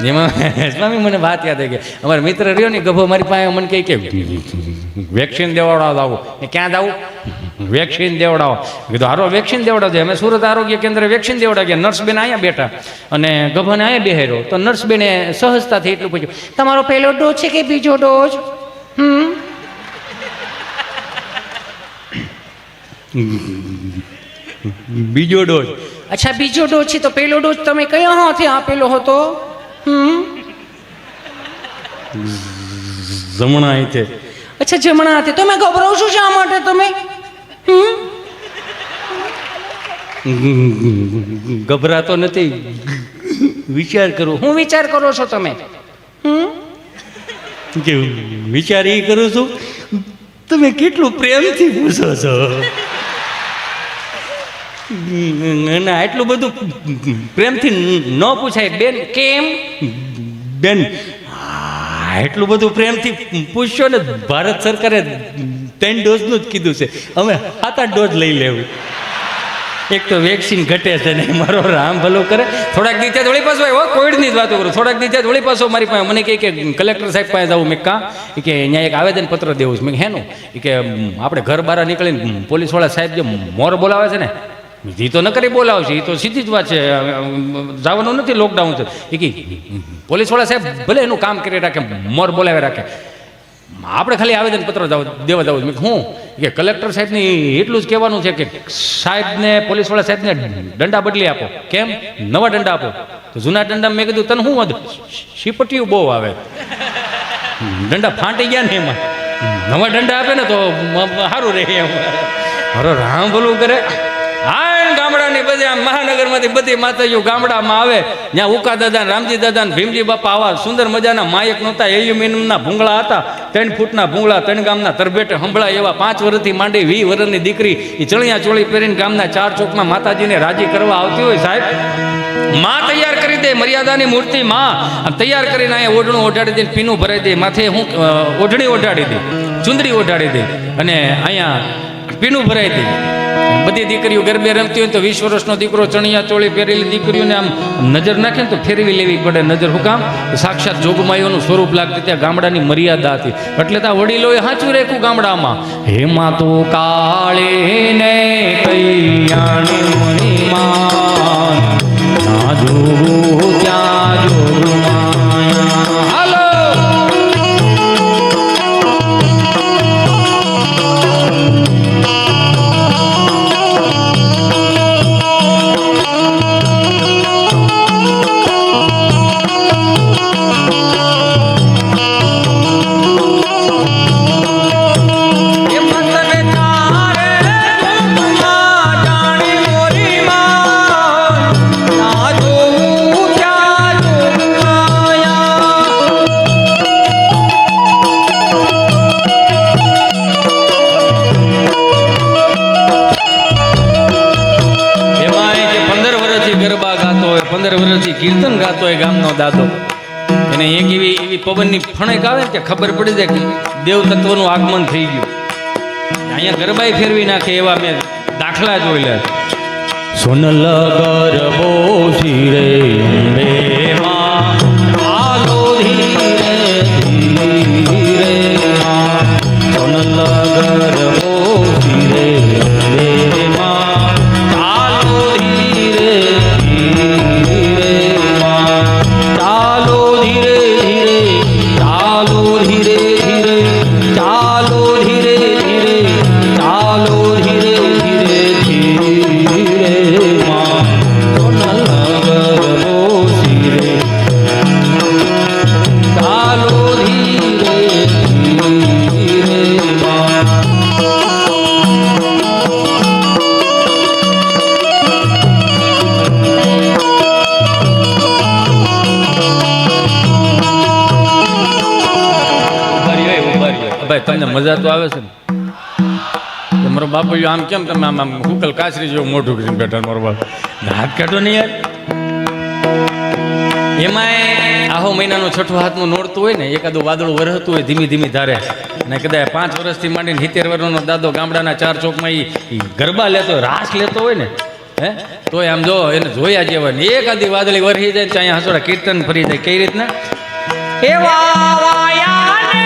એમાં સ્વામી મને વાત યાદ આવી ગઈ. અમારા મિત્ર રહ્યો ને ગભો મારી પાસે મને કહે કે વેક્સિન દેવડાવો આવું. ક્યાં જવું? વેક્સિન દેવડાવો. કીધું હારો વેક્સિન દેવડાવજો. અમે સુરત આરોગ્ય કેન્દ્ર વેક્સિન દેવડાવી ગયા. નર્સ બેન અહીંયા બેઠા અને ગભાને અહીંયા બેહેરો. તો નર્સ બેને સહજતાથી એટલું પૂછ્યું, તમારો પહેલો ડોઝ છે કે બીજો ડોઝ? બીજો ડોઝ. અચ્છા બીજો ડોઝ છે તો પહેલો ડોઝ તમે કયા હાથે આપેલો હતો? જમણા હાથે. અચ્છા જમણા હાથે. તમે ગભરાવશો શા માટે તમે? ગભરાતો નથી, વિચાર કરું. હું વિચાર કરો છો તમે? કે વિચાર એ કરું છું તમે કેટલું પ્રેમથી પૂછો છો. ના એટલું બધું પ્રેમથી ન પૂછાય બેન. કેમ બેન? એટલું બધું પ્રેમથી પૂછશો ને. ભારત સરકારે 3 ડોઝનું જ કીધું છે, અમે 7-8 ડોઝ લઈ લેવું. એક તો વેક્સિન ઘટે છે ને. મારો રામ ભલો કરે. થોડાક દી ત્યાં વળી પાછો આવ્યો, કોવિડની જ વાતો કરું. થોડાક દી ત્યાં વળી પાછો મારી પાસે મને કહે કે કલેક્ટર સાહેબ પાસે જવું. મેં કાં? કે અહીંયા એક આવેદનપત્ર દેવું છે. મેં હેનું? કે આપણે ઘર બહાર નીકળીને પોલીસવાળા સાહેબ જે મોર બોલાવે છે ને એ તો ન કરી બોલાવશે, એ તો સીધી જ વાત છે. જવાનું નથી, લોકડાઉન છે. એ કે પોલીસવાળા સાહેબ ભલે એનું કામ કરી રાખે, મોર બોલાવી રાખે, આપણે ખાલી આવેદનપત્ર દેવા જવું. મેં હું કે કલેક્ટર સાહેબને એટલું જ કહેવાનું છે કે સાહેબને પોલીસવાળા સાહેબને દંડા બદલી આપો. કેમ? નવા દંડા આપો. તો જૂના દંડા મેં કીધું તને શું વધુ શીપટીયું બહુ આવે, દંડા ફાંટી ગયા ને એમાં. નવા દંડા આપે ને તો સારું રહે એમ. મારો રામ ભલું કરે. હા ગામડાની બધી આમ મહાનગરમાંથી બધી માતાજીઓ ગામડામાં આવે. ત્યાં ઉકા દાદા, રામજી દાદા, ભીમજી બાપા આવા સુંદર મજાના માયક નહોતા, એલ્યુમિનિયમના ભૂંગળા હતા. 3 ફૂટના ભૂંગળા 3 ગામના તરભેટે હંભળા એવા. 5 વર્ષથી માંડી 20 વર્ષની દીકરી એ ચણિયા ચોળી પહેરીને ગામના 4 ચોકમાં માતાજીને રાજી કરવા આવતી હોય. સાહેબ માં તૈયાર કરી દે, મર્યાદાની મૂર્તિ માં તૈયાર કરીને અહીંયા ઓઢણું ઓઢાડી દે, પીનું ભરાઈ દે, માથે હું ઓઢણી ઓઢાડી દે, ચુંદડી ઓઢાડી દે અને અહીંયા પીનું ભરાઈ દે. બધી દીકરીઓ ગરબે રમતી હોય તો 20 વર્ષનો દીકરો ચણિયા ચોળી પહેરેલી દીકરીઓને આમ નજર નાખે ને તો ફેરવી લેવી પડે નજર. શું કામ? સાક્ષાત જોગમાયોનું સ્વરૂપ લાગતી. ત્યાં ગામડાની મર્યાદા હતી. એટલે ત્યાં વડીલોએ સાચું રાખ્યું ગામડામાં. હેમાં તો કાળે ને કૈયાણી માં ના જોવું ત્યાં જોગમાયા. હાલો કીર્તન ગાતો હોય ગામનો દાદો. એને એક એવી પવનની ફણેક આવે ને કે ખબર પડી જાય કે દેવ તત્વનું આગમન થઈ ગયું. અહીંયા ગરબાઈ ફેરવી નાખે એવા મેં દાખલા જોઈ લે. સોનલ ગરબો શિરે અંબે માં ચાલો ધીરે ધીરે માં. સોનલ ગરબો શિરે અંબે માં ચાલો ધીરે ધીરે માં. ચાલો ધીરે ધીરે, ચાલો ધીરે ધીરે, ચાલો ધીરે ધીરે, ચાલો ધીરે ધીરે ધીરે માં. સોનલ ગરબો શિરે ચાલો ધીરે ધીરે માં. ભાઈ તમને મજા તો આવે છે ને? મારો બાપુ આમ કેમ તમે આમ હુકલ કાચરી જેવું મોઢું કરીને બેઠા? મારો બાપ હાથ કાઢો નહીં યાર. એમાંય આહો મહિનાનું 6 હાથનું નોરતું હોય ને, એકાદું વાદળું વરસતું હોય ધીમી ધીમી ધારે, અને કદાચ 5 વર્ષથી માંડીને 70 વર્ષનો દાદો ગામડાના 4 ચોકમાં એ ગરબા લેતો હોય, રાસ લેતો હોય ને, હે તોય આમ જો એને જોયા જેવા ને એક આધી વાદળી વરસી જાય તો અહીંયા હસોડા કીર્તન ફરી જાય કઈ રીતના એવા વાયા ને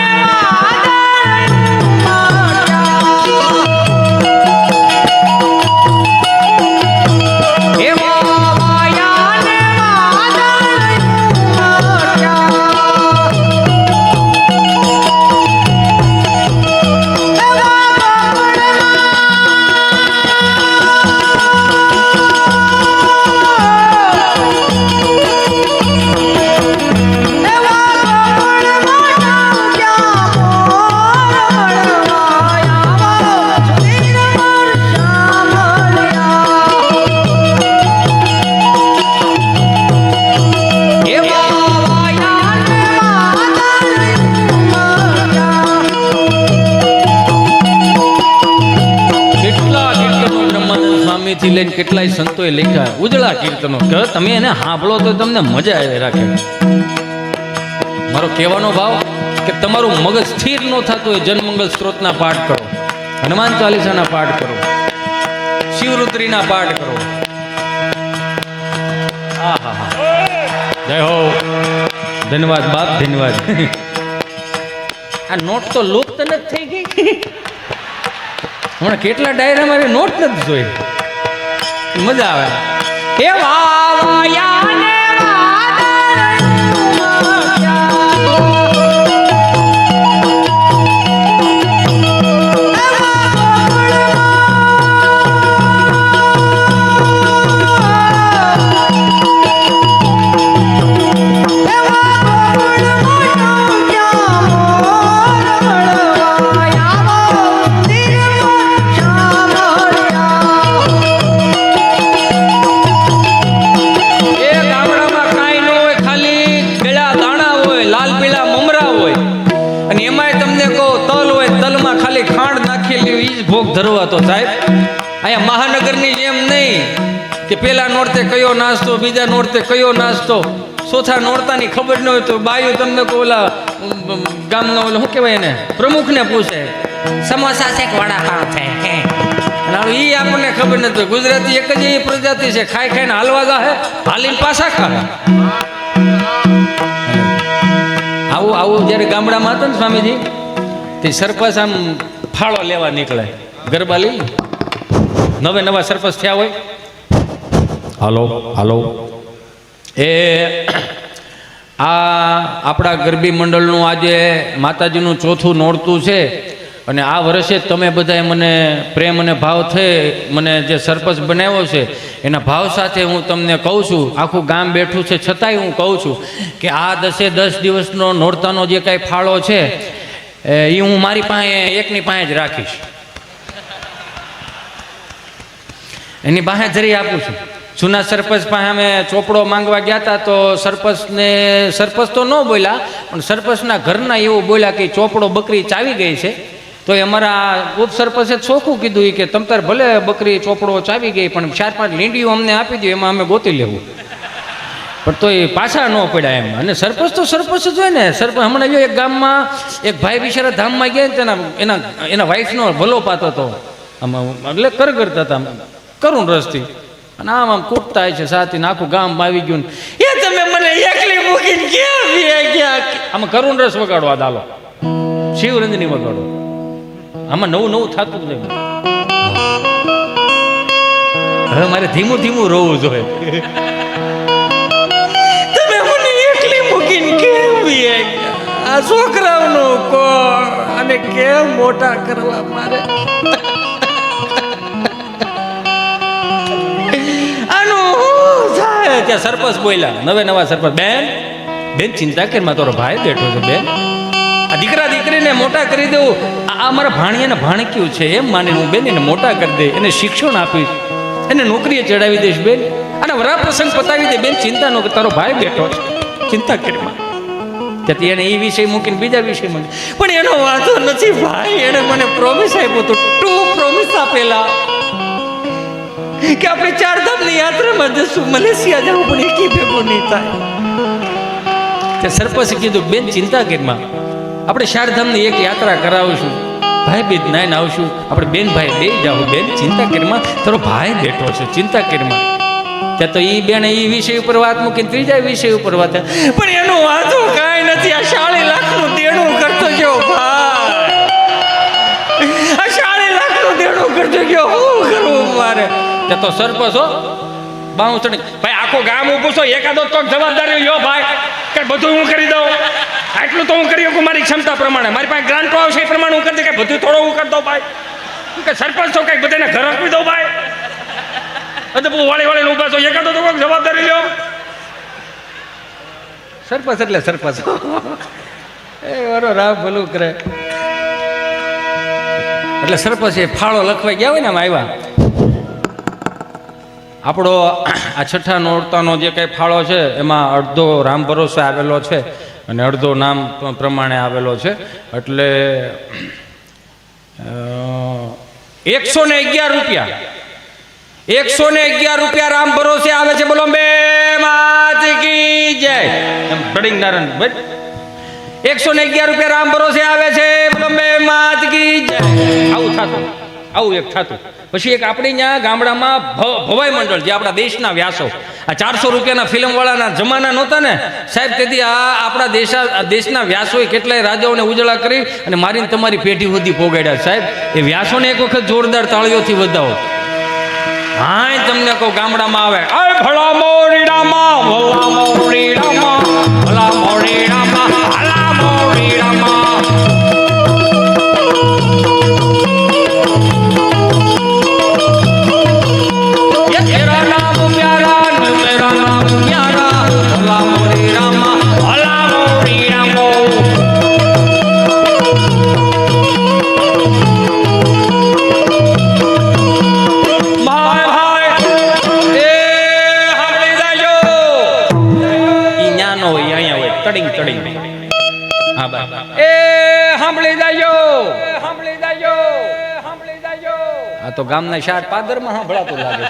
થી લઈને કેટલાય સંતોએ લખ્યા ઉજળા કીર્તનો કે તમે એને સાંભળો તો તમને મજા આવે રાખે. મારો કહેવાનો ભાવ કે તમારું મગજ સ્થિર ન થતું હોય જનમંગલ સ્ત્રોતના પાઠ કરો, હનુમાન ચાલીસાના પાઠ કરો, શિવરુદ્રીના પાઠ કરો. જય હો, ધન્યવાદ બાપ, ધન્યવાદ. આ નોટ તો લુપ્ત નથી થઈ ગઈ. હમણાં કેટલા ડાયરા મારે નોટ નથી જોઈ. મજા આવે. એ વાયા ને ધરવા તો સાહેબ અહીંયા મહાનગરની જેમ નહીં કે પેલા નોરતે કયો નાસ્તો, બીજા નોરતે કયો નાસ્તો, ચોથા નોરતાની ખબર ન હોય તો બાયું તમને ઓલા ગામનો ઓલો શું કહેવાય એને પ્રમુખને પૂછે સમોસા છે કે વડાપાવ છે, એ આપણને ખબર નથી. ગુજરાતી એક જ એવી પ્રજાતિ છે ખાઈ ખાઈને હાલવા જાહે, હાલીને પાછા ખાય. આવું જ્યારે ગામડામાં હતો ને સ્વામીજી તે સરપંચ આમ ફાળો લેવા નીકળે ગરબા લઈ નવા સરપંચ થયા હોય. હાલો હાલો એ આપણા ગરબી મંડળનું આજે માતાજીનું ચોથું નોરતું છે અને આ વર્ષે તમે બધાએ મને પ્રેમ અને ભાવ થઈ મને જે સરપંચ બનાવ્યો છે એના ભાવ સાથે હું તમને કહું છું, આખું ગામ બેઠું છે છતાંય હું કહું છું કે આ 10 દિવસનો નોરતાનો જે કાંઈ ફાળો છે એ હું મારી પાસે એકની પાસે જ રાખીશ, એની પાસે જરી આપું છું. જૂના સરપંચ પાસે અમે ચોપડો માંગવા ગયા હતા તો સરપંચ તો ન બોલ્યા પણ સરપંચના ઘરના એવું બોલ્યા કે ચોપડો બકરી ચાવી ગઈ છે. તો એ અમારા ઉપસરપંચે ચોખ્ખું કીધું કે તમ તાર ભલે બકરી ચોપડો ચાવી ગઈ પણ 4-5 લીંડીઓ અમને આપી દો, એમાં અમે ગોતી લેવું. પણ તો એ પાછા ન પડ્યા એમ. અને સરપંચ તો સરપંચ જ હોય ને. સરપંચ હમણાં જો એક ગામમાં એક ભાઈ બિચારા ધામમાં ગયા ને એના વાઈફનો ભલો પાતો હતો, આમાં એટલે કરતા હતા કરુણ રસથી, અને આમ કૂટતા છે સાથે આખું ગામ આવી ગયું. એ તમે મને એકલી મૂકીને ક્યાં આમાં કરુણ રસ વગાડવા દાલો, શિવરંજની વગાડો. આમાં નવું થતું જ નહીં. હવે મારે ધીમું રોવું જોઈએ. તમે મને એકલી મૂકીને કેમ આ છોકરાઓનું કોણ અને કેમ મોટા કરવા મારે. ત્યાં સરપંચ બોલ્યા, નવા સરપંચ, બેન ચિંતા કે માં તારો ભાઈ બેઠો છે, બેન આ દીકરા દીકરીને મોટા કરી દેવું, આ મારા ભાણિયાને ભાણક્યું છે એમ માની હું બેન એને મોટા કરી દે, એને શિક્ષણ આપીશ, એને નોકરીએ ચડાવી દઈશ બેન, અને વરાપ્રસંગ પતાવી દે બેન, ચિંતા ન કર તારો ભાઈ બેઠો છે, ચિંતા કરી માં. ત્યાંથી એને એ વિષય મૂકીને બીજા વિષય મૂકી. પણ એનો વાંધો નથી ભાઈ, એને મને પ્રોમિસ આપ્યો હતો, 2 પ્રોમિસ આપેલા કે આપણે 4 ધામની યાત્રામાં જશું, મલેશિયા જવું પણ એકી ભેગું નહીં થાય. તે સરપંચે કીધું બેન ચિંતા કરીમાં આપણે 4 ધામની એક યાત્રા કરાવીશું, ભાઈ બીજ નાઈને આવશું, આપણે બેન ભાઈ બે જાવ. બેન ચિંતા કરીમાં, તારો ભાઈ બેઠો છે, ચિંતા કરીમાં. ત્યાં તો ઈ બેન ઈ વિષય ઉપર વાત મૂકીને ત્રીજા વિષય ઉપર વાત, પણ એનું વાંધો કાંઈ નથી. આ 40 લાખનું દેણું કરતો ગયો ભાઈ, આ 40 લાખનું દેણું કરતો ગયો, શું કરવું મારે? ત્યાં તો સરપંચ હો બાઉસણી, ભાઈ આખો ગામ ઊભું છો, એકાદો તો જવાબદારી લ્યો ભાઈ, કે બધું હું કરી દઉં, આટલું તો હું કરી શકું મારી ક્ષમતા પ્રમાણે, મારી પાસે ગ્રાન્ટો આવશે એ પ્રમાણે હું કરી દઉં, કે બધું થોડો હું કરી દઉં ભાઈ, કે સરપંચ છો કંઈક બધાને ઘર આપી દઉં ભાઈ. બહુ વાળી ઊભા છો, એકાદો તો કોઈક જવાબદારી લ્યો. સરપંચ એટલે સરપંચ એ વારો રામ ભલું કરે. એટલે સરપંચ એ ફાળો લખવા ગયા હોય ને આમ આવ્યા, આપણો આ છઠ્ઠા નોરતાનો જે કંઈ ફાળો છે એમાં અડધો રામ ભરોસે આવેલો છે અને અડધો નામ પ્રમાણે આવેલો છે. એટલે 111 રૂપિયા, 111 રૂપિયા રામ ભરોસે આવે છે. બોલો બે માત કી જય. બડિંગ નારાયણ ભાઈ 111 રૂપિયા રામ ભરોસે આવે છે. બોલો બે માત કી જય. આવું થતું, આવું એક થતું. પછી એક આપણી ત્યાં ગામડામાં ભવાઈ મંડળ, જે આપણા દેશના વ્યાસો, આ 400 રૂપિયાના ફિલ્મવાળાના જમાના નહોતા ને સાહેબ, તેથી આ આપણા દેશના વ્યાસોએ કેટલાય રાજાઓને ઉજળા કરી અને મારીને તમારી પેઢી સુધી પોગાડ્યા સાહેબ. એ વ્યાસોને એક વખત જોરદાર તાળીઓથી વધાવો. હા તમને કહું, ગામડામાં આવે ભલા મોરી રામા, ભલા મોરી રામા, ભલા મોરી રામા, ભલા મોરી રામા. તો ગામના શાર પાદરમાં સાંભળાતું લાગે.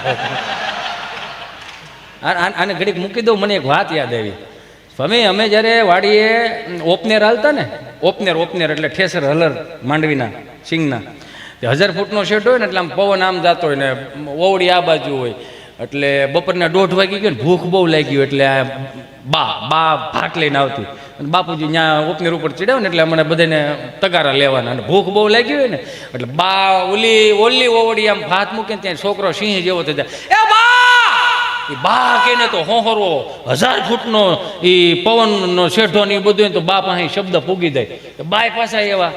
આને ઘડીક મૂકી દઉં, મને એક વાત યાદ આવી. અમે જ્યારે વાડીએ ઓપનેર હાલતા ને, ઓપનેર એટલે ઠેસર હલર માંડવીના સિંગના, 1000 ફૂટનો શેડ હોય ને, એટલે આમ પવન આમ જતો હોય ને ઓવડી આ બાજુ હોય, એટલે બપોરના 1:30 વાગી ગયો ને ભૂખ બહુ લાગી હોય, એટલે બા ભાત લઈને આવતી અને બાપુજી ત્યાં ઓપનેર ઉપર ચડાવે ને એટલે અમને બધાને તગારા લેવાના, અને ભૂખ બહુ લાગી હોય ને એટલે બા ઓલી ઓવડી આમ ભાત મૂકીને ત્યાં છોકરો સિંહ જેવો થઈ જાય, એ બા કહીને તો હોહરો 1000 ફૂટનો એ પવનનો શેઠો ને એ બધું, તો બા પાસે શબ્દ પૂગી જાય. બાય પાછા એવા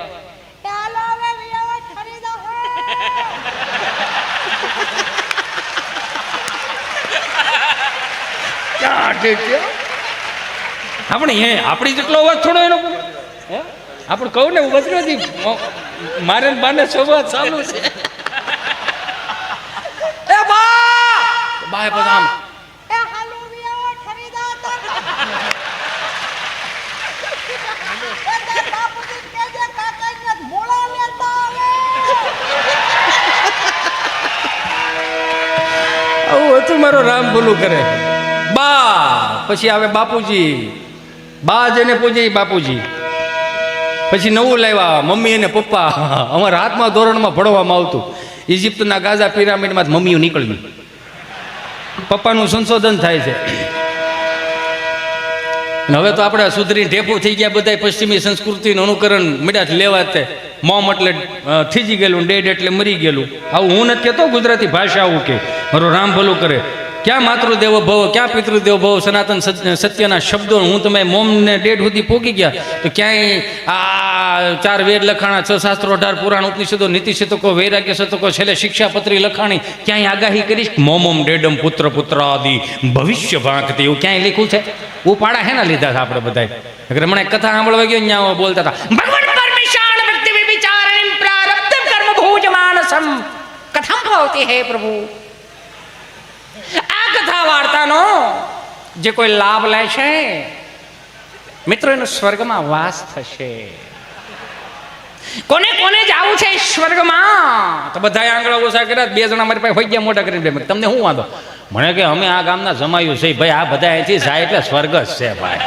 આપણી જેટલો અવાજ થોડો એનો, આપણે કહું ને બસ નથી, મારે બાને સંવાદ ચાલુ છે. એ બા બધા આમ આવું હતું મારો રામ ભૂલું કરે. બા પછી આવે બાપુજી, બા જેને પૂજે બાપુજી. પછી નવું લાવ્યા મમ્મી અને પપ્પા. અમારા હાથમાં ધોરણમાં ભણવામાં આવતું, ઇજિપ્તના ગાઝા પિરામિડમાં મમ્મીઓ નીકળવી, પપ્પાનું સંશોધન થાય છે. હવે તો આપણે સુધરી ઢેફું થઈ ગયા બધા, પશ્ચિમી સંસ્કૃતિનું અનુકરણ મળ્યા લેવા. તે મોમ એટલે થીજી ગયેલું, ડેડ એટલે મરી ગયેલું. આવું હું નથી કહેતો, ગુજરાતી ભાષા આવું કે. મારો રામ ભલું કરે. ક્યાં માતૃદેવો ભવ, ક્યાં પિતૃદેવો ભવ, સનાતન સત્યના શબ્દો. હું તમે મોમને ડેડ સુધી પોગી ગયા તો ક્યાંય આ 4 વેદ લખાણા, 6 શાસ્ત્રો, 18 પુરાણ, ઉપનિષદો, નીતિ શતકો, વૈરાગ્ય શતકો, છેલ્લે શિક્ષાપત્રી લખાણી. ક્યાંય આગાહી કરીશ મોમમ ડેડમ પુત્ર પુત્રાદિ ભવિષ્ય ભાંકતી, એવું ક્યાંય લખ્યું છે? ઉપાડા હેના લીધા હતા આપણે બધા. મને કથા સાંભળવા ગયો ત્યાં બોલતા હતા, ભગવાન પરમેશાન ભક્તિ વિચારણ પ્રારબ્ધ કર્મ ભોજ માનસમ કથમ ભવતી હે પ્રભુ. આ કથા વાર્તાનો જે કોઈ લાભ લે છે મિત્રો, એનો સ્વર્ગમાં વાસ થશે. કોને કોને જવું છે સ્વર્ગમાં? તો બધા આંગળા ઓછા કર્યા. 2 જણા મારી પાસે હોય ગયા મોટા કરીને, તમને શું વાંધો? મને કે અમે આ ગામના જમાયું છે ભાઈ, આ બધા અહીંથી જાય એટલે સ્વર્ગ જ છે ભાઈ.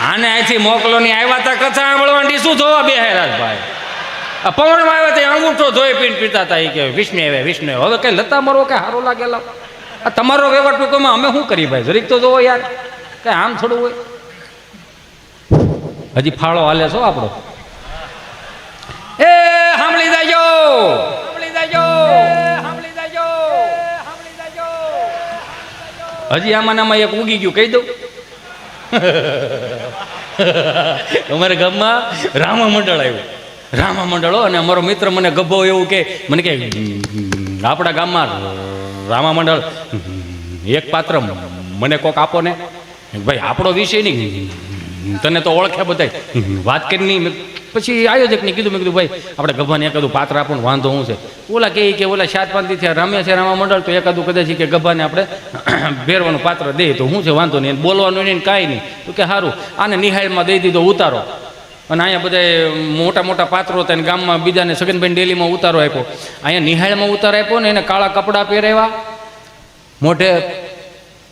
આને અહીંથી મોકલો ની આવ્યા તા કથા સાંભળવાની, શું જોવા બે હેરાજ ભાઈ? આ પવનમાં આવ્યા ત્યાં અંગૂઠો ધોઈ પીને પીતા હતા એ કે વિષ્ણુ આવે વિષ્ણુ આવે. હવે કઈ લતા મરો કે સારો લાગેલા આ તમારો વ્યવહાર ટૂંકમાં અમે શું કરી ભાઈ જરીક તો જોવો યાર કઈ આમ થોડું હોય. હજી ફાળો હાલે છો આપણો. એ સાંભળી જાજો હજી આમાં નામાં એક ઉગી ગયું કહી દઉં. અમારા ગામમાં રામા મંડળ આવ્યું. રામા મંડળો અને અમારો મિત્ર મને ગભો એવું કે મને કે આપણા ગામમાં રામા મંડળ એક પાત્ર મને કોક આપો ને. ભાઈ આપણો વિષય નહીં, તને તો ઓળખે બધા વાત કરી નહીં. પછી આયોજકને કીધું, મેં કીધું ભાઈ આપણે ગભાને એકાદું પાત્ર આપો ને વાંધો શું છે. ઓલા કે ઓલા 7-5 દી થયા રામ્યા છે રામા મંડળ, તો એકાદું કદાચ કે ગભાને આપણે ભેરવાનું પાત્ર દે તો શું છે વાંધો નહીં, બોલવાનું નહીં કાંઈ નહીં. તો કે સારું આને નિહાળમાં દઈ દીધો ઉતારો. અને અહીંયા બધા મોટા મોટા પાત્રો હતા ને ગામમાં બીજાને સગનભાઈ ડેલીમાં ઉતારો આપ્યો. અહીંયા નિહાળમાં ઉતારો આપ્યો ને એને કાળા કપડાં પહેરાવ્યા, મોઢે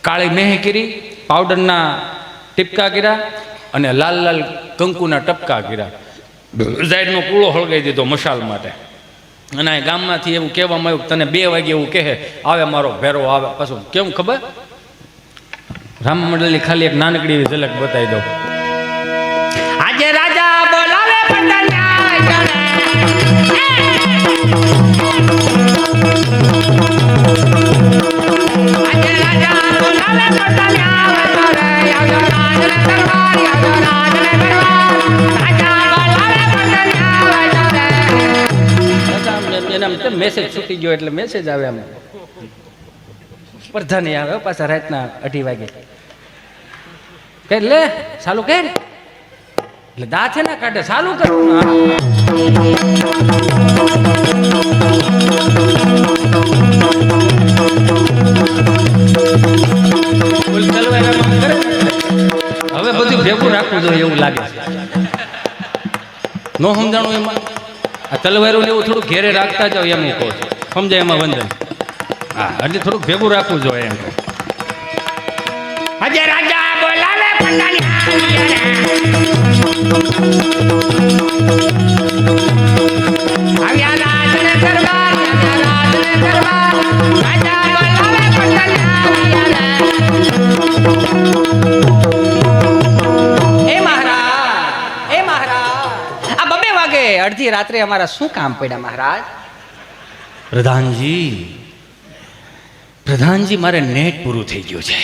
કાળી મેહ કરી, પાવડરના ટીપકા કર્યા અને લાલ લાલ કંકુના ટપકા કર્યા. ઝાડનો કૂળો હળગાઈ દીધો મશાલ માટે. અને આ ગામમાંથી એવું કહેવામાં આવ્યું તને 2 વાગે એવું કહે આવે મારો ભેરો આવે. પાછું કેવું ખબર, રામ મંડળની ખાલી એક નાનકડી એવી ઝલક બતાવી દઉં. આજે રાજા બોલાવે મેસેજ છૂટી ગયો એટલે મેસેજ આવે આમ સ્પર્ધા નહીં આવે પાછા રાતના 2:30 વાગે કે લે ચાલુ કર એટલે દા છે ને કાઢે ચાલુ કર. હવે બધું ભેગું રાખવું જોઈએ એવું લાગે છે. નો સમજાણું એમાં આ તલવારું એવું થોડું ઘેરે રાખતા જાવ એમ કહો છો, સમજાય એમાં વંદન. હા એટલે થોડુંક ભેગું રાખવું જોઈએ એમ. આજે રાજા બોલાવે અડધી રાત્રે અમારા શું કામ પડ્યા મહારાજ? પ્રધાનજી મારે નેટ પૂરું થઈ ગયું છે.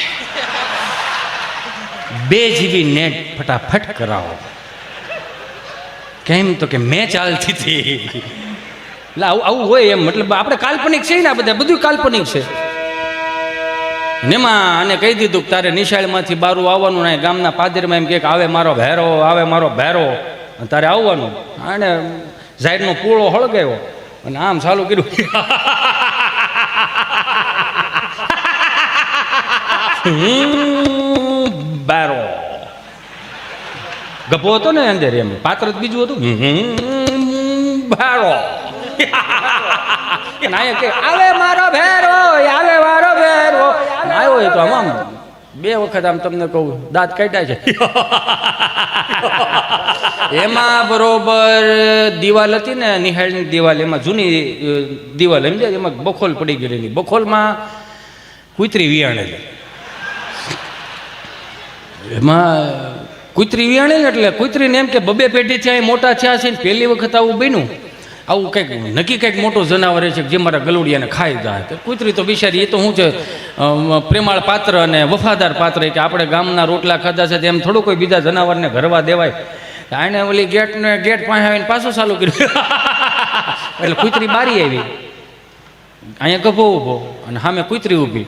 2 GB નેટ ફટાફટ કરાવો. કેમ તો કે મેચ ચાલતી હતી. એટલે આવું હોય એમ, મતલબ આપણે કાલ્પનિક છે ને, બધા બધું કાલ્પનિક છે. એમાં આને કહી દીધું કે તારે નિશાળમાંથી બારું આવવાનું ને ગામના પાદરમાં એમ કે આવે મારો ભેરો, આવે મારો ભેરો, તારે આવવાનું. આને ઝાડનો પૂળો હળગાવ્યો અને આમ ચાલુ કર્યું. બારો ગપો હતો ને અંદર, એમ પાત્ર બીજું હતું. બારો આવે મારો ભેરો, આવે મારો ભેરો. આવ્યો તો આમ 2 વખત આમ તમને કહું દાંત કાઢ્યા છે. એમાં બરોબર દિવાલ હતી ને નિહાળની દિવાલ, એમાં જૂની દિવાલ સમજાય, એમાં બખોલ પડી ગયેલી. બખોલમાં કૂતરી વિયાણેલી. એમાં કૂતરી વિયાણેલી એટલે કૂતરીને એમ કે 2 પેઢી થયા મોટા થયા છે ને પહેલી વખત આવું બન્યું. આવું કંઈક નક્કી કંઈક મોટું જનાવર છે જે મારા ગલુડિયાને ખાઈ જાય. તો કૂતરી તો બિચારી એ તો શું છે પ્રેમાળ પાત્ર અને વફાદાર પાત્ર, કે આપણે ગામના રોટલા ખાધા છે તેમ થોડું કોઈ બીજા જનાવરને ઘરવા દેવાય. આને ઓલી ગેટ પાસે આવીને પાછું ચાલુ કર્યું. એટલે કૂતરી બારી આવી, અહીંયા ગભો ઊભો અને સામે કૂતરી ઊભી.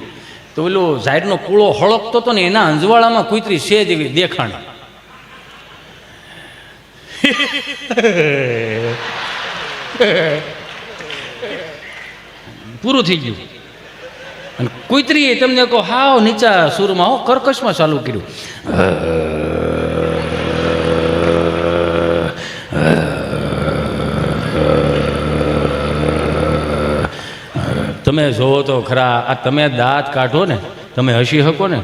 તો ઓલો ઝાડનો પૂળો હળકતો હતો ને એના અંજવાળામાં કૂતરી સેજ એવી દેખાણ. પૂરું થઈ ગયું. અને કૂતરીએ તમને કહો હાવ નીચા સુરમાં હો કર્કશમાં ચાલુ કર્યું. તમે જોવો તો ખરા, આ તમે દાંત કાઢો ને, તમે હસી શકો ને,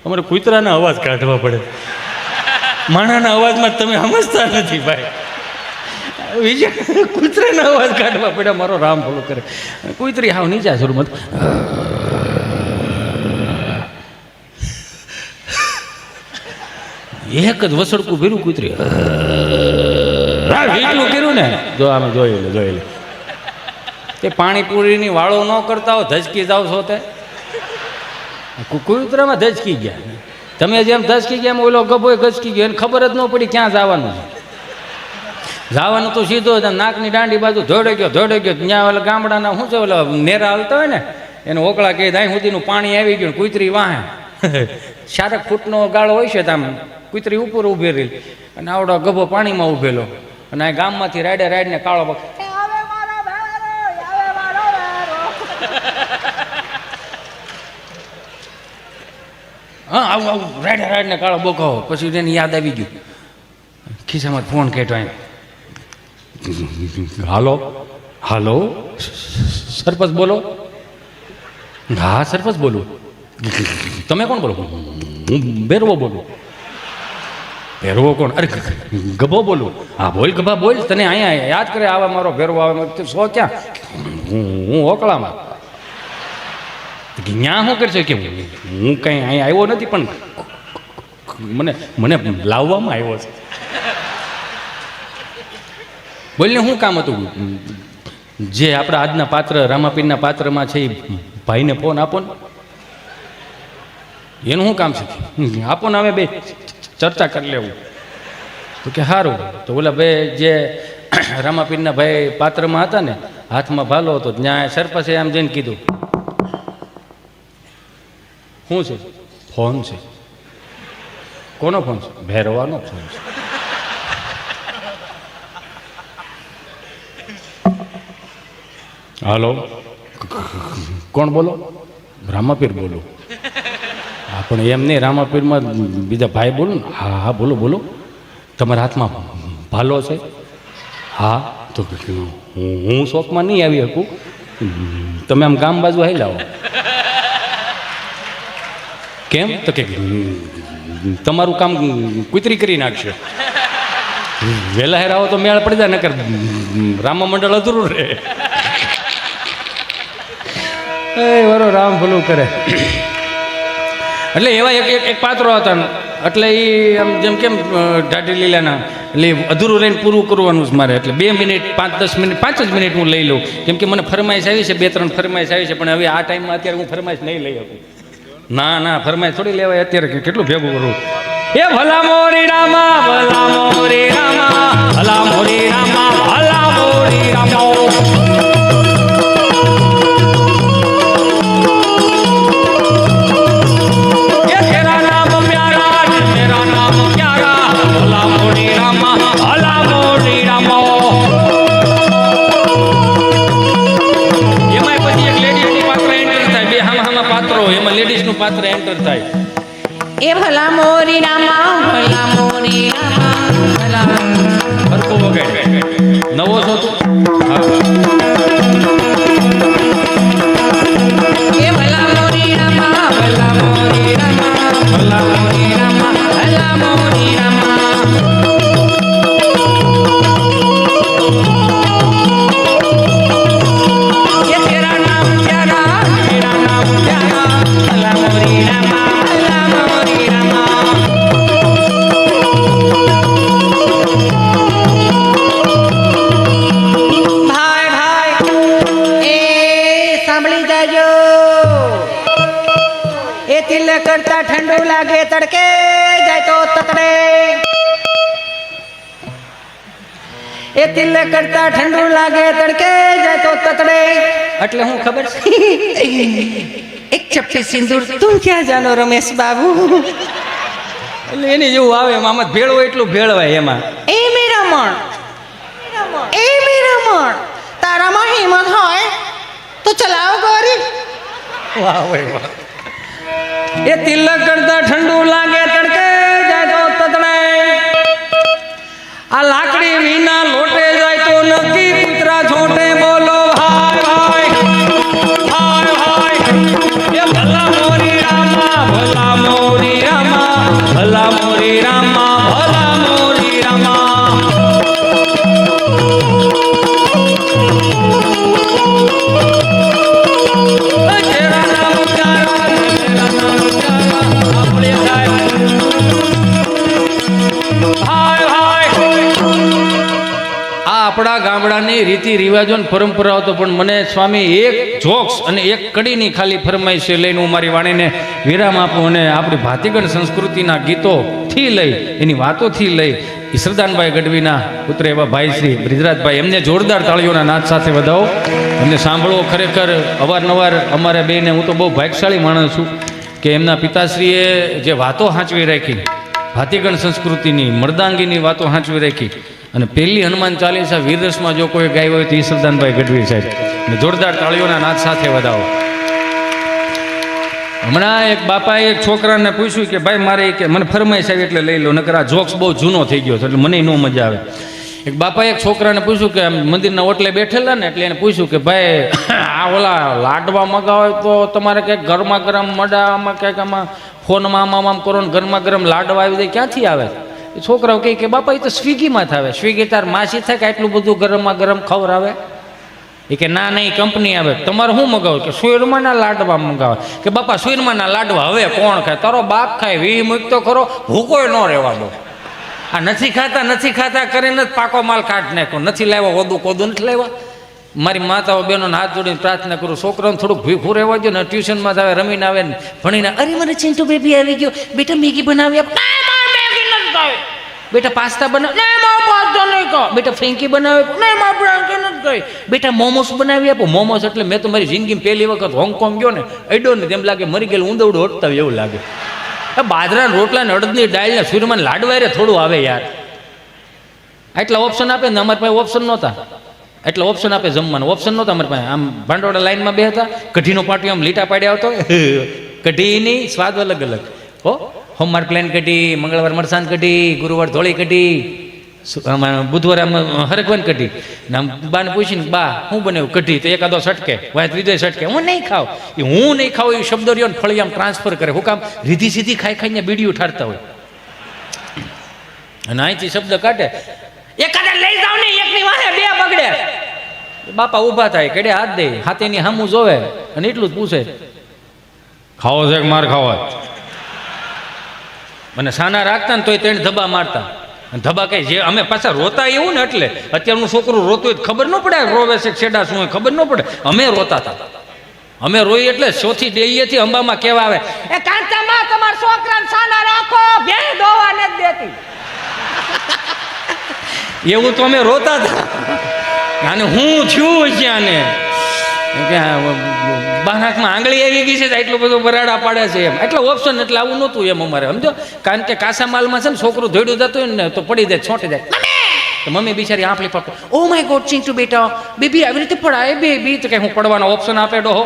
અમારે કૂતરાના અવાજ કાઢવા પડે. માણાના અવાજમાં તમે સમજતા નથી ભાઈ. વિજય કૂતરાનો અવાજ કાઢવા પડ્યા, મારો રામ ભલો કરે. કૂતરી હાવ નીચા શરૂમાં એક જ વસડકું ભીરું કૂતરી એટલું કર્યું ને. જો આમે જોઈ લે તે પાણીપુરીની વાળો ન કરતા હો, ધચકી જાવ છો તે કૂતરામાં ધચકી ગયા. તમે જેમ ધચકી ગયા એમ ઓલો ગભો ધચકી ગયો, એને ખબર જ ન પડી ક્યાં જવાનું છે. જવાનું તો સીધો નાકની દાંડી બાજુ ધોડે ગયો ત્યાં ઓલા ગામડાના શું છે ઓલા નેરા હાલતા હોય ને એને ઓકળા કહે અહીં સુધીનું પાણી આવી ગયું, કૂતરી વાહે 4 ફૂટનો ગાળો હોય છે. આમ કૂતરી ઉપર ઊભી રહી અને આવડો ગભો પાણીમાં ઊભેલો અને આ ગામમાંથી રાડે કાળો બક હા આવું રાડે કાળો બોકાવો. પછી એને યાદ આવી ગયું, ખિસ્સામાં ફોન કેટો એમ, હાલો સરપંચ બોલો. હા સરપંચ બોલું. તમે કોણ બોલો? હું ભેરવો બોલું. ભેરવો કોણ? અરે ગભો બોલું. હા બોલ ગભા બોલ, તને અહીંયા યાદ કરે આવે મારો ભેરવો આવે. 100 ક્યાં? હું ઓકળામાં. ત્યાં શું કરશે કે હું કંઈ અહીંયા આવ્યો નથી, પણ મને લાવવામાં આવ્યો છે. બોલને શું કામ હતું? જે આપણા આજના પાત્ર રામાપીરના પાત્રમાં છે એ ભાઈને ફોન આપો ને. એનું શું કામ છે? આપો ને, અમે બે ચર્ચા કરી લેવું. તો કે સારું. તો ઓલા ભાઈ જે રામાપીરના ભાઈ પાત્રમાં હતા ને, હાથમાં ભાલો હતો, ત્યાં સરપંચે આમ જઈને કીધું, શું છે? ફોન છે. કોનો ફોન છે? ભેરવાનો ફોન છે. હાલો કોણ બોલો? રામાપીર બોલો. હા પણ એમ નહીં, રામાપીરમાં બીજા ભાઈ બોલો ને. હા બોલો. તમારા હાથમાં ભાલો છે? હા. તો હું શોખમાં નહીં આવી શકું, તમે આમ ગામ બાજુ હાઈ લાવો. કેમ? તો કે તમારું કામ કૂતરી કરી નાખશે. વહેલા હેર આવો તો મેળ પડી જાય, નકર રામા મંડળ અધૂરું રહે. વરો રામ ભલું કરે. એટલે એવા એક પાત્રો હતા, એટલે એ આમ જેમ કેમ ઢાઢી લીલાના, એટલે અધૂરું રહીને પૂરું કરવાનું જ મારે. એટલે 2 મિનિટ 5-10 મિનિટ 5 જ મિનિટ હું લઈ લઉં, કેમ કે મને ફરમાઈશ આવી છે, 2-3 ફરમાઈશ આવી છે. પણ હવે આ ટાઈમમાં અત્યારે હું ફરમાઈશ નહીં લઈ શકું. ના ફરમાઈશ થોડી લેવાય અત્યારે, કેટલું ભેગું કરું. એ ભલા મોરી રામા, ભલા મોરી રામા, ભલા મોરી રામા, ભલા મોરી રામા. પાત્ર એન્ટર થાય. એ ભલા મોરી રામા, ભલા મોરી રામા, ભલા હરકો વગાડ. નવો છો તું? હા. એ ભલા મોરી રામા, ભલા મોરી રામા, ભલા મોરી રામા, ભલા મોરી રામા. ये तेरा नाम प्यारा, तेरा नाम प्यारा, भला मोरी रामा, भला मोरी रामा. भाई भाई ए सांभળી જાજો. એ તિલક કરતા ઠંડુ લાગે તડકે જાય તો તતડે. એ તિલક કરતા ઠંડુ લાગે તડકે જાય તો તતડે. એટલે હું ખબર છે? એક ચપટી સિંદૂર તું ક્યાં જાનો રમેશ બાબુ. એટલે એની જેવું આવે એમાં, આમાં ભેળવો એટલું ભેળવાય એમાં. એ મેરામણ, એ મેરામણ, તારામાં હિંમત હોય તો ચલાવ ગોરી. વાહ ભાઈ વાહ. એ તિલક કરતા ઠંડુ લાગે તડકે જાય તો તતડે. આ લાકડી વિના લોટે જાય તો નક્કી કૂતરા છોટે. બોલો ભાઈ ભાઈ ભાઈ. એ ભલા મોરી રામા, ભલા મોરી રામા, ભલા મોરી રામા, ભલા મોરી રામા. આપણા ગામડાની રીતિ રિવાજો અને પરંપરાઓ તો પણ મને સ્વામી એક જોક્સ અને એક કડીની ખાલી ફરમાઈશ લઈને હું મારી વાણીને વિરામ આપું અને આપણી ભાતીગળ સંસ્કૃતિના ગીતોથી લઈ એની વાતોથી લઈ ઈશ્વરદાનભાઈ ગઢવીના પુત્ર એવા ભાઈ શ્રી બ્રિજરાજભાઈ એમને જોરદાર તાળીઓના નાદ સાથે વધાવો. એમને સાંભળવો ખરેખર અવારનવાર અમારે બેને, હું તો બહુ ભાગ્યશાળી માણસ છું કે એમના પિતાશ્રીએ જે વાતો સાચવી રાખી, ભાતીગણ સંસ્કૃતિની મર્દાંગીની વાતો સાચવી રાખી અને પહેલી હનુમાન ચાલીસા વીરરસમાં જો કોઈ ગાય હોય તો ઈશ્વરદાનભાઈ ગઢવી સાહેબ, અને જોરદાર તાળીઓના નાદ સાથે વધાવો. હમણાં એક બાપાએ એક છોકરાને પૂછ્યું કે ભાઈ મારે કે મને ફરમાઈશ આવી એટલે લઈ લો, નકર આ જોક્સ બહુ જૂનો થઈ ગયો છે એટલે મને ન મજા આવે. એક બાપાએ એક છોકરાને પૂછ્યું કે મંદિરના ઓટલે બેઠેલા ને એટલે એને પૂછ્યું કે ભાઈ આ ઓલા લાડવા મગાવે તો તમારે કંઈક ગરમા ગરમ મડામાં કંઈક આમાં ફોનમાં આમ કરો ને ગરમા ગરમ લાડવા આવી જાય ક્યાંથી આવે? એ છોકરાઓ કહે કે બાપા એ તો સ્વિગીમાં થાય. સ્વિગી તાર માસી થાય કે આટલું બધું ગરમા ગરમ ખવડાવે? એ કે ના નહીં, કંપની આવે. તમારે શું મગાવો? કે સુરમાના લાડવા મગાવે. કે બાપા સુરમાના લાડવા હવે કોણ ખાય? તારો બાપ ખાય, વી મૂક તો ખરો, ભૂકોય ન રહેવા દો. આ નથી ખાતા કરીને જ પાકો માલ કાઢ નાખ્યો. નથી લાવ્યા ઓદું કોદું નથી લાવ્યા. મારી માતાઓ બહેનોને હાથ જોડીને પ્રાર્થના કરું, છોકરાઓને થોડુંક ભીખું રહેવા દો ને, ટ્યુશનમાં જ આવે, રમીને આવે ને ભણીને, અરે મને ચિંટુ બેબી આવી ગયો, બેટા મેગી બનાવી આપ. બેટા પાસ્તા બનાવ, નહીં કહો. બેટા ફ્રેન્કી બનાવે, નહીં માં ફ્રેન્કી નથી કહી. બેટા મોમોસ બનાવી આપો. મોમોસ એટલે મેં તો મારી જિંદગીમાં પહેલી વખત હોંગકોંગ ગયો ને, અડ્યો ને તેમ લાગે મરી ગયેલું ઊંદવડું હોટતા એવું લાગે. બાજરાના રોટલા ને અડદની દાળને સુરમાન લાડવા રે થોડું આવે યાર. આટલા ઓપ્શન આપે ને, અમારી પાસે ઓપ્શન નહોતા. એટલા ઓપ્શન આપે જમવાનું, ઓપ્શન નહોતા અમારી પાસે. આમ ભાંડોળા લાઈનમાં બે હતા, કઢીનો પાટિયો આમ લીટા પાડ્યા આવતો, કઢીની સ્વાદ અલગ અલગ હો. સોમવાર પ્લેન કઢી, મંગળવાર મરસાન કઢી, ગુરુવાર ધોળી કઢી, બુધવારે આમ હરગવાન કઢી. ને આમ બાને પૂછીને, બા હું બનાવ્યું? કઢી. તો એકાદો સટકે, વાય ત્રીજો સટકે, હું નહીં ખાવ. એ હું નહીં ખાવ એ શબ્દ રહ્યો ને ફળી આમ ટ્રાન્સફર કરે. હું કામ રીધી સીધી ખાઈને બીડીઓ ઠારતા હોય અને અહીંથી શબ્દ કાઢે, એકાદા લઈ જાવ ને, એકની વાહે બે બગડે. બાપા ઊભા થાય, કેડે હાથ દે, હાથેની હામું જોવે અને એટલું જ પૂછે, ખાવો છે કે માર ખાવો? મને સાના રાખતા ને તોય તેને ધબા મારતા. ધબા કઈ જે અમે પાછા રોતા એવું ને, એટલે અત્યારનું છોકરું રોતું હોય ખબર ન પડે રોવે છે છેડા શું હોય ખબર ન પડે. અમે રોતા હતા, અમે રોઈ એટલે ચોથી ડેલીએથી અંબામાં કેવા આવે, એ કાંતામાં તમારા છોકરાને સાના રાખો, બે દોવા નથી દેતી. એવું તો અમે રોતા હતા. અને હું છું જ્યાં બારાકમાં આંગળી આવી ગઈ છે, એટલું બધું બરાડા પાડે છે એમ. એટલે ઓપ્શન એટલે આવું નહોતું એમ અમારે, સમજો. કારણ કે કાસા માલમાં છે ને છોકરું ધોડ્યું જતું હોય ને તો પડી જાય, છોટી જાય. તો મમ્મી બિચારી આંપલી પકડો, ઓ માય ગોડ ચિંટુ બેટા, બેબી આવી રીતે પડાય બેબી. તો કે હું પડવાનો ઓપ્શન આપે ડોહો,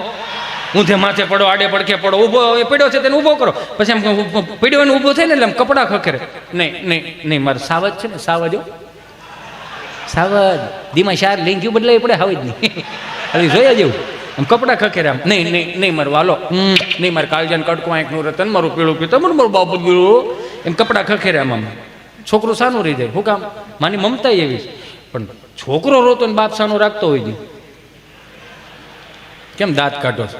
ઊંધે માથે પડો, આડે પડખે પડો, ઊભો એ પડ્યો છે તેને ઊભો કરો. પછી એમ પડ્યો ને ઊભો થાય ને એટલે એમ કપડાં ખખેરે. નહીં મારે સાવજ છે ને, સાવજ ધીમા શાર લઈને ગયું બદલાવી પડે, હાવ જ નહીં. હવે જોયા જેવું આમ કપડાં ખખેરે આમ. નહીં મારું વાલો, નહીં મારે કાળજાને કડકો આંખનું રતન, મારું પીળું પીતો, મારું બાપુ ગયું એમ કપડાં ખખેરે આમ. છોકરું સાનું રહી જાય. શું કામ? માની મમતા એવી. પણ છોકરો રોતો ને બાપ સાનું રાખતો હોય છે, કેમ દાંત કાઢો છો?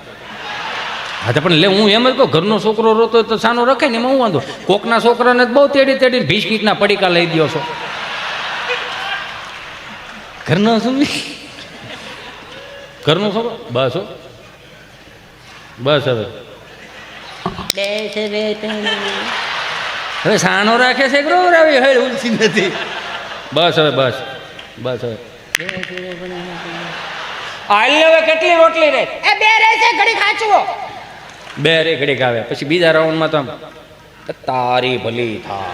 હા તો પણ લે, હું એમ જ કહું, ઘરનો છોકરો રોતો હોય તો સાનો રખાય ને, એમાં હું વાંધો? કોકના છોકરાને બહુ તેડીને બિસ્કીટના પડીકા લઈ દો છો. ઘરનો શું? ઘરનો છોકરો બસ હો, બસ. હવે સાનો રાખે છે કે ઉલસી નથી. બસ હવે, બસ હવે. હવે કેટલી રોટલી રે? એ બે રે છે, ઘડી ખાચવો. બે રે ઘડી ખાવે. પછી બીજા રાઉન્ડમાં તો તારી ભલી થા.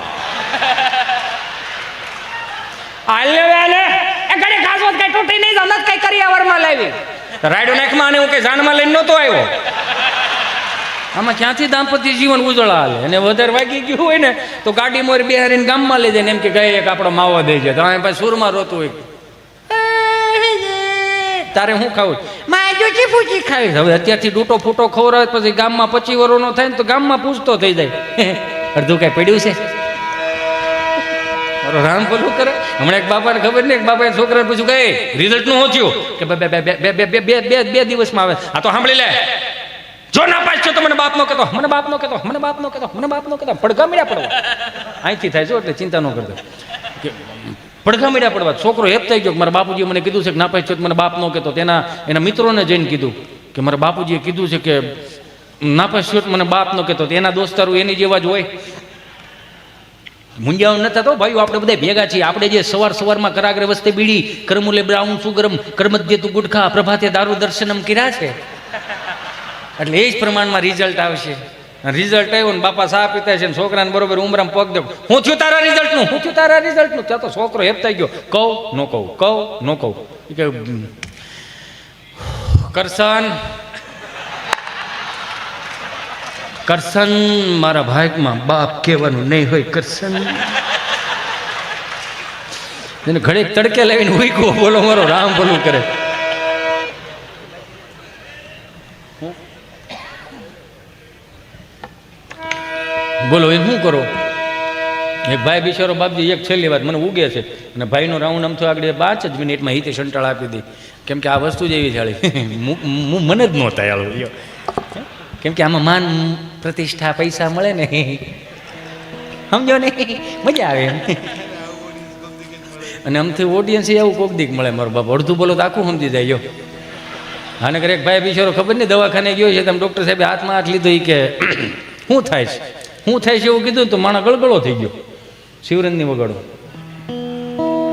ઘડી ખાચવો કઈ તૂટી નહીં જાવ, કઈ કરિયાવરમાં લાવી રાયડો નાખમાં અને હું કઈ જાનમાં લઈને નહોતો આવ્યો. આમાં ક્યાંથી દાંપત્ય જીવન ઉજળા હાલે? અને વધારે વાગી ગયું હોય ને તો ગાડી મોર બેહારીને ગામમાં લઈ જાય ને એમ કે ગઈ એક આપણો માવો દઈ જાય. તો અહીં પાછું સુરમાં રોતું હોય, તારે શું ખાવું? માજુચી ફૂચી ખાવી. હવે અત્યારથી ડૂટો ફૂટો ખવડાવે પછી ગામમાં 25 વર્ષનો થાય ને તો ગામમાં પૂછતો થઈ જાય, અડધું કઈ પડ્યું છે? રામ બોલું કરે. હમણાં એક બાપાને ખબર નહીં, એક બાપાએ છોકરાને પૂછ્યું કે રિઝલ્ટ નું શું થયું? કે બે દિવસમાં આવે. આ તો સાંભળી લે, જો ના પાસ છો તો મને બાપ નો કહેતો, મને બાપ નો કહેતો, મને બાપ નો કહેતો, મને બાપ નો કહેતો. પડઘા મળ્યા પડવા અહીંથી થાય છો, એટલે ચિંતા ન કરતો. પડઘા મીડા પડવા. છોકરો હેપતાઈ ગયો કે મારા બાપુજીએ મને કીધું છે કે ના પાછો મને બાપ ન કહેતો. એના મિત્રોને જઈને કીધું કે મારા બાપુજીએ કીધું છે કે ના પાછો મને બાપ ન કહેતો. એના દોસ્તારો એની જેવા જ હોય. મુંજાઓ નતા તો ભાઈઓ, આપણે બધા ભેગા છીએ. આપણે જે સવારમાં કરાગ્રે વસ્તે બીડી, કરમુલે બ્રાઉન સુગરમ, કરમધ્ય તું ગુટખા, પ્રભાતે દારૂ દર્શનમ કર્યા છે. એટલે એ જ પ્રમાણમાં રિઝલ્ટ આવશે. રિઝલ્ટ આવ્યું ને બાપા સા પીતા છે ને છોકરાને બરોબર ઉમરામાં પગ દો. હું થયું તારા રિઝલ્ટનું, હું થયું તારા રિઝલ્ટનું. ત્યાં તો છોકરો હેપતાઈ ગયો. કહું ન કહું કે કરશન મારા ભાગમાં બાપ કહેવાનું નહીં હોય. કરશન એને ઘડીક તડકે લાવીને ઉઈકો બોલો મારો રામ ભલું કરે. બોલો એ શું કરો? એક ભાઈ બિચારો બાપજી એક છેલ્લી વાત મને ઉગે છે અને ભાઈનો રાઉન્ડ આમ તો આગળ 5 જ મિનિટમાં હિતે સંટાળ આપી દી. કેમ કે આ વસ્તુ જ એવી ચાલી મને જ નહોતા યાર. કેમ કે આમાં માન પ્રતિષ્ઠા પૈસા મળે ને, સમજો ને, મજા આવે એમ. અને આમથી ઓડિયન્સ એવું કોક દીક મળે. મારો બાપ અડધું બોલો તો આખું સમજી જાય. આને કરે એક ભાઈ બિચારો ખબર નહીં દવાખાને ગયો છે, તમે ડૉક્ટર સાહેબે હાથમાં હાથ લીધો એ કે શું થાય છે એવું કીધું તો માણસ ગળગળો થઈ ગયો. શિવરંજની વગાડો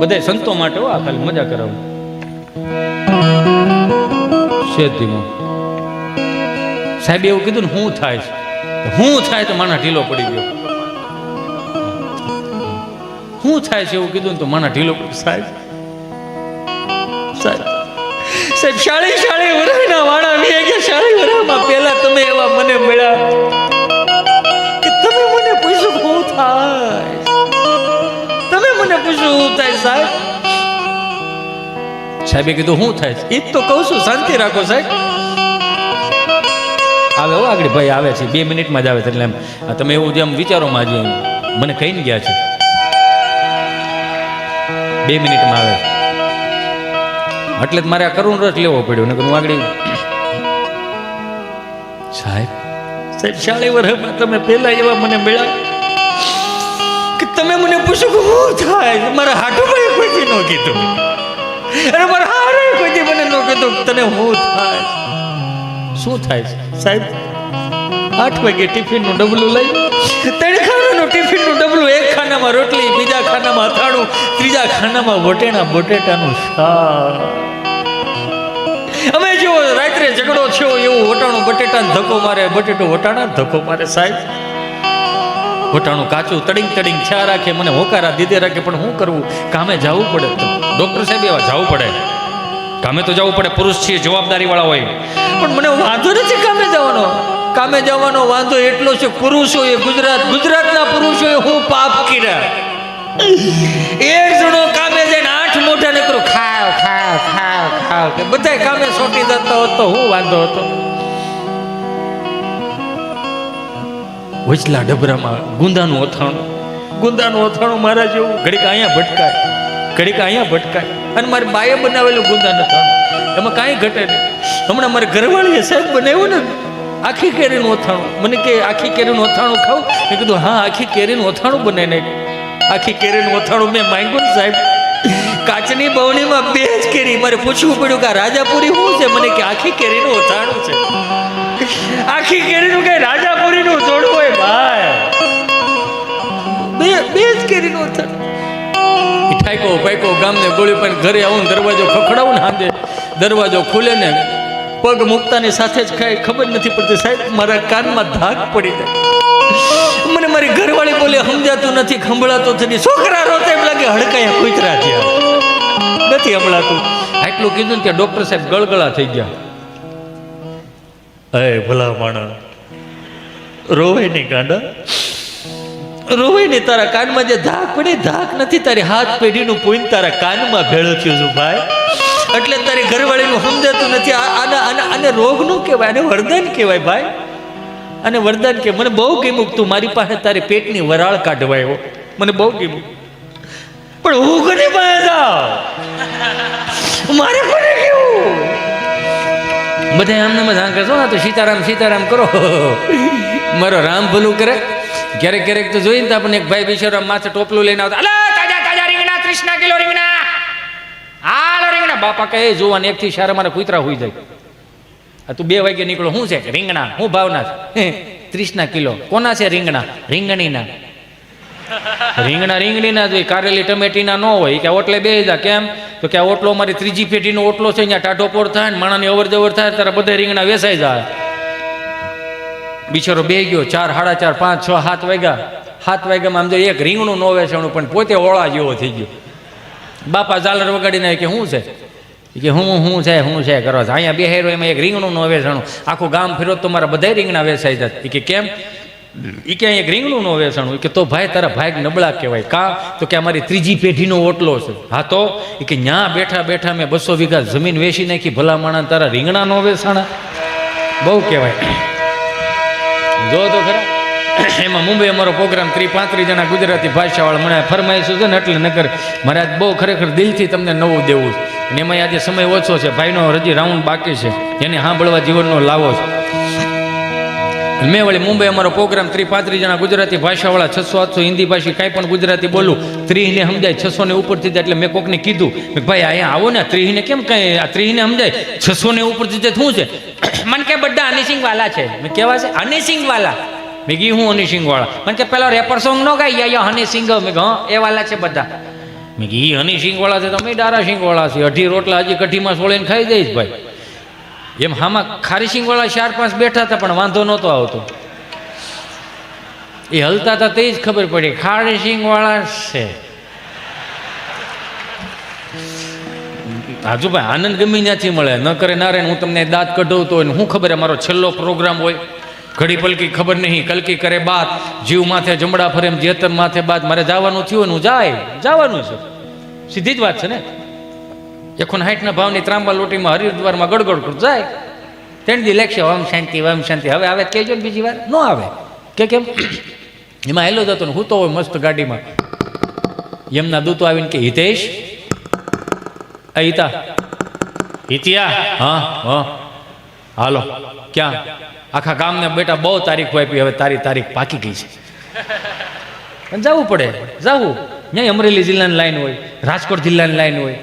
બધા સંતો માટે આ ખાલી મજા કરાવું શેતીમાં. સાહેબે એવું કીધું ને શું થાય તો માણસ ઢીલો પડી ગયો. શું થાય છે એવું કીધું ને તો માણસ ઢીલો પડી. સાહેબ શાળી વરાના વાણા મે કે શાળી વરામાં પહેલા તમે એવા મને મળ્યા કે તમે મને પૂછ્યું શું થાય. તમે મને પૂછ્યું શું થાય સાહેબ. સાહેબે કીધું શું થાય? એ જ તો કહું છું, શાંતિ રાખો સાહેબ. આવે હો આગળ ભાઈ આવે છે 2 મિનિટમાં જ આવે છે. એટલે તમે એવું જેમ વિચારોમાં જ મને કહીને ગયા છે 2 મિનિટમાં આવે છે. એટલે જ મારે આ કરુણ રસ લેવો પડ્યો. નકર હું આગળ સાહેબ શાળી વર્ષમાં તમે પહેલા એવા મને મળ્યા કે તમે મને પૂછો કે શું થાય. મારા હાટુભાઈ કોઈથી ન કીધું, અરે મારા હારે કોઈથી મને ન કીધું તને શું થાય. શું થાય સાહેબ? 8 વાગે ટિફિનનું ડબલું લઈ 3 ખાનાનું ટિફિનનું ડબલું, એક ખાનામાં રોટલી, બીજા ખાનામાં અથાણું, ત્રીજા ખાનામાં બટેટાનું શાક. અમે જો રાત્રે ઝઘડો થયો એવું વટાણું બટેટાને ધક્કો મારે, બટેટું વટાણા ધક્કો મારે. સાહેબ વટાણું કાચું તડિંગ છા રાખે, મને હોકારા દીધે રાખે. પણ શું કરવું? કામે જવું પડે. ડૉક્ટર સાહેબ એવા જવું પડે, કામે તો જવું પડે. પુરુષ છીએ, જવાબદારી વાળા હોય. પણ મને વાંધો નથી કામે જવાનો. કામે જવાનો વાંધો એટલો છે પુરુષોએ ગુજરાતના પુરુષોએ હું પાપ કર્યા. એક જણો કામે જઈને 8 મોઢા નકરો ખાવ કે બધા કામે સોટી જતો હતો. હું વાંધો હતો? વચલા ડબરામાં ગુંદાનું અથાણું મારા જેવું ઘડીક અહીંયા ભટકાય. અને મારી બાએ બનાવેલું ગુંદાનું અથાણું, એમાં કાંઈ ઘટે નહીં. હમણાં મારે ઘરવાળીએ સાહેબ બનાવ્યું ને આખી કેરીનું અથાણું. મને કે આખી કેરીનું અથાણું ખાવ? મેં કીધું હા, આખી કેરીનું અથાણું બનાવીને. આખી કેરીનું અથાણું મેં માંગ્યું ને સાહેબ, કાચની બવણીમાં 2 જ કેરી. મારે પૂછવું પડ્યું કે આ રાજાપુરી શું છે? મને કે આખી કેરીનું અથાણું છે. આખી કેરીનું કઈ રાજાપુરીનું જોડવું હોય ભાઈ? 2 જ કેરીનું અથાણું. ઠાઈકો ગામને ગોળી પણ ઘરે આવું, દરવાજો ખખડાવું ને હાંજે દરવાજો ખુલે ને પગ મૂકતાની સાથે જ કાંઈ ખબર નથી પડતી સાહેબ, મારા કાનમાં ધાક પડી જાય. મને મારી ઘરવાળી બોલે સમજાતું નથી, સંભળાતું નથી. છોકરા રોતા એમ લાગે હડકાયા કૂતરા થયા, નથી સંભળાતું. આટલું કીધું ને ત્યાં ડૉક્ટર સાહેબ ગળગળા થઈ ગયા. અય ભલા માણસ, રોવે નહીં ગાંડા, રોવે નહીં. તારા કાનમાં જે ધાક પડી, ધાક નથી, તારી હાથ પેઢીનું પોઈન્ટ તારા કાનમાં ભેળો થયો છું ભાઈ. એટલે તારી ઘરવાળીનું સમજાતું નથી. આને રોગ નું કહેવાય, આને વરદાન કહેવાય ભાઈ. અને વરદાન કે મને બહુ ગમ્યું તું મારી પાસે તારી પેટની વરાળ કાઢવાયો, મને બહુ ગમ્યું. પણ હું કોની પાસે જાઉં? મારે કોને કેવું? બધા આમને મજા કરશો ને તો સીતારામ કરો. મારો રામ ભલું કરે. ક્યારેક તો જોઈને તો આપણને એક ભાઈ બિચારો માથે ટોપલું લઈને આવતા, 30 કિલો રીંગણા, હાલો રીંગણા. બાપા કહે જોવાને એકથી શારે મારે કૂતરા હોઈ જાય. આ તું 2 વાગે નીકળો, શું છે રીંગણા, હું ભાવના છે? 30 કિલો. કોના છે રીંગણા? રીંગણીના. રીંગણીના જોઈએ, કારેલી ટમેટીના ન હોય કે ઓટલે બે જા. કેમ તો કે આ ઓટલો મારી 3જી પેઢીનો ઓટલો છે, અહીંયા ટાઢો પોર થાય ને માણાની અવર જવર થાય ત્યારે બધા રીંગણા વેસાઈ જાય. બિચારો બે ગયો, 4, 4:30, 5, 6, 7 વાગ્યા. 7 વાગ્યામાં આમ જો એક રીંગણું ન વેચાણું, પણ પોતે ઓળા જેવો થઈ ગયો. બાપા ઝાલર વગાડીને કે શું છે? કે હું છે કરો છો અહીંયા બેહેરો, એમાં એક રીંગણું ન વેચાણું. આખું ગામ ફેરો તો મારા બધા રીંગણા વેચાઈ જાય. કે કેમ? એ કે એક રીંગણું ન વેચાણું. કે તો ભાઈ તારા ભાગ નબળા કહેવાય. કા તો કે અમારી 3જી પેઢીનો ઓટલો છે. હા તો એ કે ન્યા બેઠા બેઠા મેં 200 વીઘા જમીન વેચી નાખી, ભલા માણા તારા રીંગણા ન વેચાણા? બહુ કહેવાય. જો તો ખરા. એમાં મુંબઈ અમારો પ્રોગ્રામ 30-35 જણા ગુજરાતી ભાષાવાળા મને ફરમાઈશું છે ને, એટલે નકર મારે આજ બહુ ખરેખર દિલથી તમને નવું દેવું છે. અને એમાં આજે સમય ઓછો છે, ભાઈનો હજી રાઉન્ડ બાકી છે, જેને સાંભળવા જીવનનો લાવો છે. મેં વળી મુંબઈ અમારો પ્રોગ્રામ 30-35 જણા ગુજરાતી ભાષાવાળા, 600-800 હિન્દી ભાષી કાંઈ પણ ગુજરાતી બોલું, 30 ને સમજાય, 600 ને ઉપરથી જાય. એટલે મેં કોકને કીધું ભાઈ અહીંયા આવો ને, 30 ને કેમ કાંઈ, આ 30 ને સમજાય, 600 ને ઉપરથી જાય શું છે? મને કે બધા હનીસિંગ વાલા છે. મેં કેવા છે? હનીસિંગ વાલા. મેં કીધું હું હનીસિંગ વાળા? મને કે પેલો રેપર સોંગ નો ગાય યા હનીસિંગ. મેં હા એ વાલા છે બધા. મેં કીધું હનીસિંગ વાળા છે, તમે ડારા સિંગ વાળા છે. 18 રોટલા હજી કઢીમાં સોળીને ખાઈ દઈશ ભાઈ. એમ હામાં ખારીસિંગ વાળા 4-5 બેઠા હતા, પણ વાંધો નહોતો આવતો. એ હલતા હતા તે જ ખબર પડી ખારીસિંગ વાળા છે. હાજુ ભાઈ આનંદ ગમે ત્યાંથી મળે, ન કરે ના રે. હું તમને દાંત કઢાવતો હોય ને હું ખબર અમારો છેલ્લો પ્રોગ્રામ હોય, ઘડી પલકી ખબર નહીં, કલકી કરે બાત, જીવ માથે જમડા ફરે એમ જેતર માથે બાત. મારે જવાનું થયું ને હું જવાનું છે, સીધી જ વાત છે ને. 160 ભાવની ત્રાંબા લોટીમાં હરિદ્વારમાં ગડગડ કર જાય. 3 દી લેખશે ઓમ શાંતિ ઓમ શાંતિ. હવે આવે કહેજો ને બીજી વાર ન આવે કે કેમ? એમાં હેલો જતો ને હું તો હોય મસ્ત ગાડીમાં. એમના દૂતો આવીને કે હિતેશ, હિતિયા, હા હાલો. ક્યાં? આખા ગામને બેટા બહુ તારીખો આપી, હવે તારી તારીખ પાકી ગઈ છે. પણ જવું પડે, જવું. ત્યાં અમરેલી જિલ્લાની લાઈન હોય, રાજકોટ જિલ્લાની લાઈન હોય,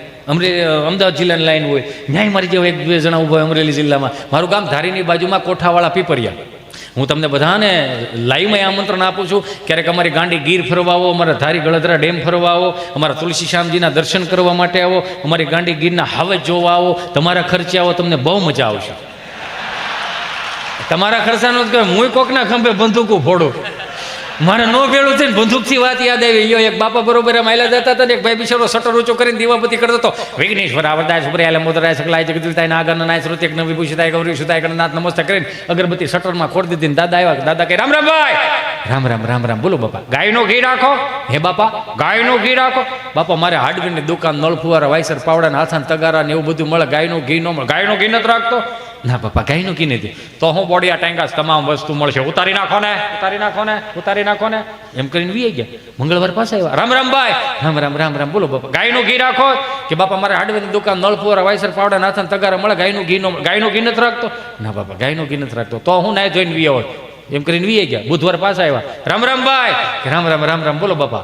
અમદાવાદ જિલ્લાની લાઈન હોય. ન્યાય મારી જેવા 1-2 જણા ઊભા હોય અમરેલી જિલ્લામાં. મારું ગામ ધારીની બાજુમાં કોઠાવાળા પીપરિયા. હું તમને બધાને લાઈવમાં આમંત્રણ આપું છું. ક્યારેક અમારી ગાંડી ગીર ફરવા આવો, અમારા ધારી ગળદરા ડેમ ફરવા આવો, અમારા તુલસી શ્યામજીના દર્શન કરવા માટે આવો, અમારી ગાંડી ગીરના હાવજ જોવા આવો. તમારા ખર્ચે આવો, તમને બહુ મજા આવશે. તમારા ખર્ચાનો જ હું કોકના ખંભે બંદૂકો ફોડું. મારે નો ભેળું થઈને બંદૂકથી વાત યાદ આવી. યો એક બાપા બરોબર એમ આયલા જતા હતા ને, એક ભાઈ બિચારો શટર ઊંચો કરીને દીવાબત્તી કરતો હતો. વિઘ્નેશ્વર આવરદાય સુપ્રિયાલે મોદરાય સકલાય જગદીતાય નાગન નાય શ્રુતિ એક નવી ભૂષિતાય ગૌરી સુતાય ગણનાથ નમસ્તે કરીને અગરબત્તી શટરમાં ખોડ દીધી. દાદા આવ્યા. દાદા કહે રામ રામ ભાઈ. રામ રામ રામ રામ. બોલો બાપા. ગાયનો ઘી રાખો. હે બાપા ગાયનો ઘી રાખો. બાપા મારે હાર્ડવેરની દુકાન, નળ ફુવારા, વાયસર, પાવડા, હાથાન તગારા ને એવું બધું મળે. ગાયનું ઘી ન મળે. ગાયનું ઘી નથી રાખતો? ના બાપા ગાયનું ઘી નથી. તો હું બોડિયા ટાંગાસ તમામ વસ્તુ મળશે. ઉતારી નાખો ને, ઉતારી નાખો ને, ઉતારી નાખો ને. એમ કરીને વી ગયા. મંગળવાર પાસે આવ્યા. રામ રામ ભાઈ. રામ રામ રામ રામ. બોલો બાપા. ગાયનું ઘી રાખો. કે બાપા મારે હાર્ડવેરની દુકાન, નળ ફુવારા, વાયસર, પાવડા, નાથાન તગારા મળે. ગાયનું ઘી નો, ગાયનું ઘી નથી રાખતો? ના બાપા ગાયનું ઘી નથી રાખતો. તો હું નાય જોઈને વી આવો. એમ કરીને વી ગયા. બુધવાર પાસે આવ્યા. રામ રામ ભાઈ. રામ રામ રામ રામ. બોલો બાપા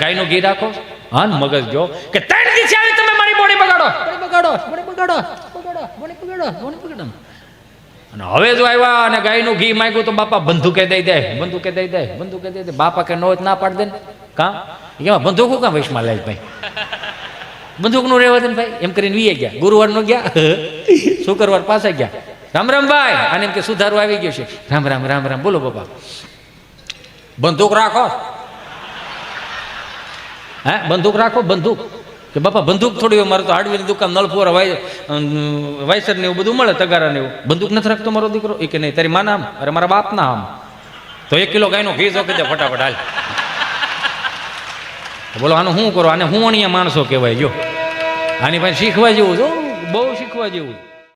ગાયનું ઘી રાખો. હા મગજ જો કે 3 દિવસ આવી તમે મારી બોડી બગાડો, બગાડો, બગાડો, બગાડો, બગાડો. અને હવે જો આવ્યા અને ગાયનું ઘી માંગ્યું તો બાપા બંદૂકે દઈ દે, બંદૂકે દઈ દે, બંદૂકે દઈ દે. બાપા કે નો ના પાડ દે ને. કાં એમાં બંદૂકો કાં વૈશમાં લે ભાઈ? બંદૂકનું રહેવા દે ને ભાઈ. એમ કરીને વી ગયા. ગુરુવારનો ગયા, શુક્રવાર પાસે ગયા. રામ રામ ભાઈ. અને એમ કે સુધારો આવી ગયો છે. રામ રામ રામ રામ. બોલો બાપા બંદૂક રાખો. હા બંદૂક રાખો. બંદૂક કે બાપા બંદૂક થોડી મારે તો હાર્ડવેરની દુકાન, નળ ફુવારા, વાયસર ને એવું બધું મળે, તગારા ને એવું. બંદૂક નથી રાખતો મારો દીકરો? એ કે નહીં. તારી માના આમ? અરે મારા બાપના આમ. તો 1 કિલો ગાયનો ઘી જો કે ફટાફટ હાલ. બોલો આનું શું કરો? આને હું અણિયા માણસો કહેવાય. જો આની પાસે શીખવા જેવું, જો બહુ શીખવા જેવું.